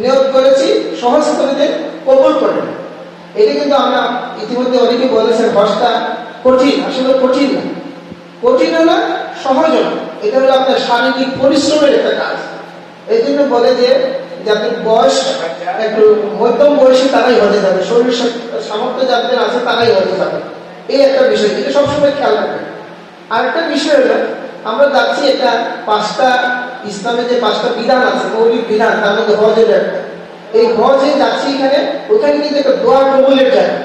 নিয়োগ করেছি, সহজ করে দেন, কবুল করেন। এটা কিন্তু আমরা ইতিমধ্যে অনেকে বলেছেন হজটা কঠিন, আসলে কঠিন না, কঠিনও না, সহজও না। এটা হলো আপনার শারীরিক পরিশ্রমের একটা কাজ। এই জন্য বলে যে যাদের বয়স একটু মধ্যম বয়সী তারাই হজে যাবে, শরীর সামর্থ্য যাদের আছে তারাই হজে যাবে। এই একটা বিষয়, এটা সবসময় খেয়াল রাখবেন। আরেকটা বিষয় হলো আমরা যাচ্ছি, এটা 5টা ইসলামে যে 5টা বিধান আছে, মৌলিক বিধান, তার মধ্যে হজের একটা। এই হজে যাচ্ছি এখানে, ওখানে কিন্তু একটা দোয়া কবুলের জায়গা।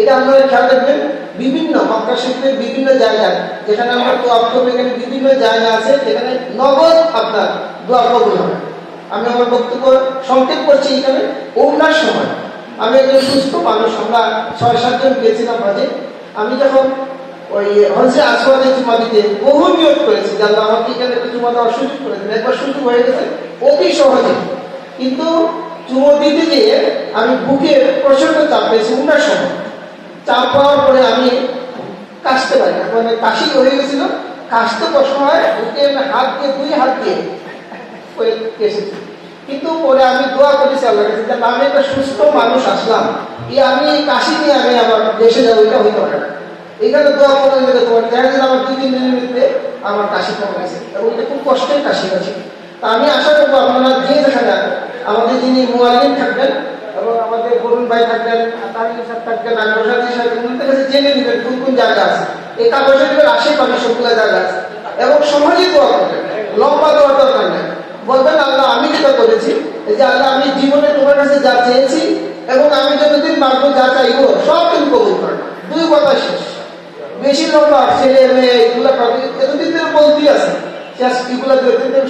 এটা আপনারা খেয়াল রাখবেন। বিভিন্ন মক্কা শরীফের বিভিন্ন জায়গায় যেখানে আমরা দোয়া করবো, এখানে বিভিন্ন জায়গা আছে যেখানে নগদ আপনার দোয়া কবুল হবে। আমি আমার বক্তব্য সংক্ষেপ করছি। এখানে ওমরার সময় আমি একজন সুস্থ মানুষ, আমরা 6-7 জন গিয়েছিলাম হজে। আমি যখন ওই হজে আসওয়াদে জুমা দিতে বহু নিয়োগ করেছি যে আল্লাহ আমাকে এখানে একটা জুমা দেওয়ার সুযোগ করে দেন। একবার সুযোগ হয়ে গেছে অতি সহজে, কিন্তু চুমো দিতে গিয়ে আমি বুকে প্রচন্ড চাপ পেয়েছি। ওমরার সময় চাপ পাওয়ার পরে আমি কাশতে পারি না, মানে কাশি হয়ে গেছিল। কাশতে কষ্ট হয়, বুকে হাত দিয়ে 2 হাত দিয়ে কেসেছি। কিন্তু পরে আমি দোয়া করেছি আল্লাহর কাছে, আমি একটা সুস্থ মানুষ আসলাম, আমি কাশি নিয়ে আমি আবার দেশে যাবো, এটা হইতে পারে না। এখানে দোয়া করে যেতে পারে, দেখা যায় আমার 2-3 দিনের মধ্যে আমার কাশি কমে গেছে, এবং এটা খুব কষ্টের কাশি আছে। তা আমি আশা করবো আপনারা যে যেখানে আমাদের যিনি মুআল্লিম থাকবেন এবং আমাদের বরুণ ভাই থাকবেন, তাহির সাহেব থাকবেন, আকবরসাদী সাহেব, ওনাদের কাছে জেনে নেবেন কোন কোন জায়গা আছে। এই কাগজ শরীফের আশেপাশে সবগুলো জায়গা আছে, এবং সহজে দোয়া করবেন, লম্বা দোয়ার দরকার নেই। বলবেন আল্লাহ আমি যেটা করেছি, যে আল্লাহ আমি জীবনে তোমার কাছে যা চেয়েছি এবং আমি যতদিন বাঁচবো যা চাইবো সব তুমি কবুল করো। 2 কথা শেষ। বেশি লম্বা ছেলে মেয়ে এগুলো এতদিন ধরে বলতেই আছে, এগুলো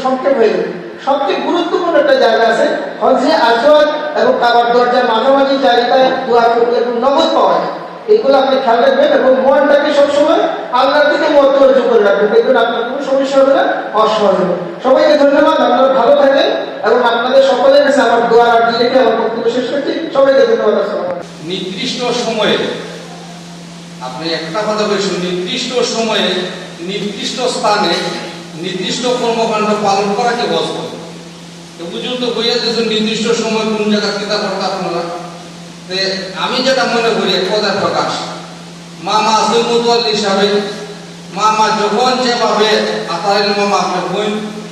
সংক্ষেপ হয়ে যাবে। সবচেয়ে গুরুত্বপূর্ণ একটা জায়গা আছে হজে আসওয়াদ এবং কাবার দরজার মাঝামাঝি জায়গাটায় দোয়া করবে এবং নগদ পাওয়া যায়। এইগুলো আপনি খেয়াল রাখবেন এবং মনটাকে সবসময় আল্লাহর দিকে মতবর্জ করে রাখবেন, দেখবেন আপনার কোনো সমস্যা হবে না, অসহজ হবে। সবাইকে ধন্যবাদ, আপনারা ভালো থাকেন এবং আপনাদের সকলের কাছে আমার দোয়ার আর দিয়ে রেখে আমার বক্তব্য শেষ করছি। সবাইকে ধন্যবাদ। নির্দিষ্ট সময়ে আপনি একটা কথা বলছেন, নির্দিষ্ট সময়ে নির্দিষ্ট স্থানে নির্দিষ্ট কর্মকাণ্ড পালন করাকে হজ করে। বুঝুন তো বইয়া যে নির্দিষ্ট সময় কোন জায়গা কিতাব পড়তে আপনারা। আমি যেটা মনে করি পদের প্রকাশ মামা আসল মুতওয়াল্লি হিসাবে মামা যখন যেভাবে আতারের মামা আপনার বই,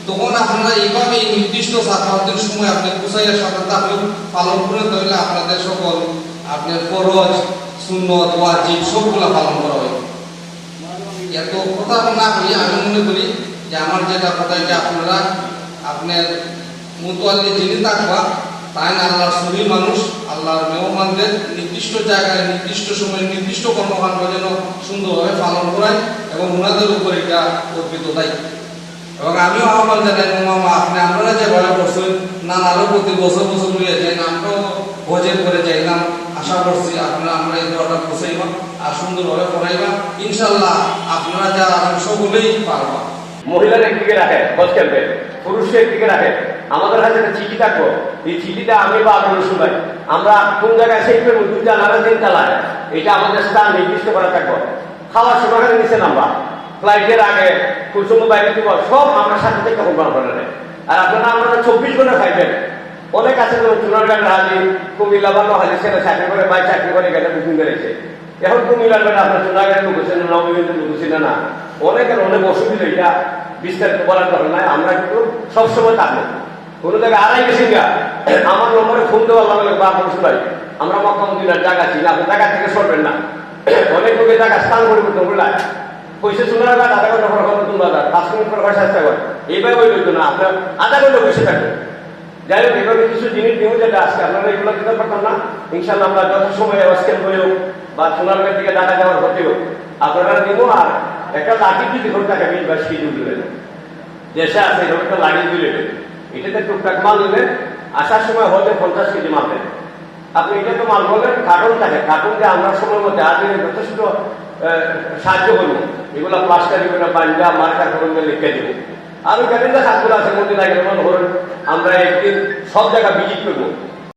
তখন আপনারা এইভাবে এই নির্দিষ্ট 7 সময় আপনি কুসাইয়ের সাথে তাহলে পালন করে, তাহলে আপনাদের সকল আপনার ফরজ সুন্নত ওয়াজিব সবগুলা পালন করা হবে। এত কথা না হইয়া আমি মনে করি যে আমার যেটা কথা, যে আপনারা আপনার মুতওয়াল্লি যিনি থাকবা তাই না আল্লাহর সহি মানুষ, আল্লাহর মেহমানদের নির্দিষ্ট জায়গায় নির্দিষ্ট সময়ে নির্দিষ্ট কর্মকাণ্ড যেন সুন্দরভাবে পালন করায় এবং ওনাদের উপর এটা অর্পিত দায়িত্ব। এবং আমিও আহ্বান জানাই মামা আপনি আপনারা যেভাবে করছেন নানারও প্রতি বছর বছর লইয়া যাই না, আমরাও হজে করে যাইলাম। আশা করছি আপনারা আমরা এই দোয়াটা পৌঁছাইবা আর সুন্দরভাবে পড়াইবা, ইনশাল্লাহ আপনারা যা সকলেই পারবা। মহিলার একদিকে রাখে হজ ক্যাম্পে, পুরুষকে একদিকে রাখে। আমাদের কাছে একটা চিঠি থাকবো, এই চিঠিটা আমি বা আপনার শুনাই, আমরা কোন জায়গায় সেই করবো 2 জানালা 3 চালায়, এটা আমাদের স্থান নির্দিষ্ট করা থাকবো। খাওয়ার সময় নিচে নামবা, ফ্লাইটের আগে কুসুম বাইরে দিব, সব আমরা সাথে থেকে করবো আপনারা। আর আপনারা আমরা 24 ঘন্টা খাইবেন। অনেক আছে চুনারঘাট হাজি, কুমিল্লা বা নোহালি, সেটা চাকরি করে বাই চাকরি করে গেলে বুকিং করেছে। এখন কুমিল্লার বেলা আপনার চুনারঘাটে ঢুকেছেন, নবীগঞ্জে ঢুকেছি না, অনেকের অনেক অসুবিধা, এটা বিস্তারিত বলার দরকার নাই। আমরা কিন্তু সবসময় থাকবো, কোনো জায়গায় আড়াই গেছি গা আমার নম্বরে ফোন দেওয়ার লাগলে বা আপনার শুনাই আমরা মক্কা মদিনার জায়গা ছিল, আপনি জায়গা থেকে সরবেন না। অনেক লোকের জায়গা স্থান পরিবর্তন করলে পয়সা চুনার ঘাট 1/2 ঘন্টা পর ঘন্টা 5 মিনিট পর চেষ্টা করেন, এইভাবে ওই লোক না আপনার 1/2 ঘন্টা বসে থাকবেন। যাই হোক, এভাবে কিছু জিনিস নিয়েও যেটা আজকে আপনারা এগুলো দিতে পারতাম না, ইনশাল্লাহ আমরা যত সময় স্ক্যান করে হোক বা চুনারঘাট থেকে ঢাকা যাওয়ার হতে হোক আপনারা দিব। আর একটা লাঠি যদি ঘর থাকে 20-22 কেজি দিলেন, দেশে আছে এরকম একটা লাঠি দিলেন, এটাতে টুকটাক মাল দিলেন, আসার সময় হতে 50 কেজি মাল দেন। আপনি এটা তো মাল বলবেন কার্টুন থাকে, কার্টুন দিয়ে আমরা সময় মধ্যে আজ যথেষ্ট সাহায্য করবো। এগুলো প্লাস্টারি করে বান্ধা মার্কার করবে লিখে দেবো। আর ওই ক্যালেন্ডার কাজগুলো আছে মধ্যে লাগে, ধরুন আমরা একদিন সব জায়গা ভিজিট করবো,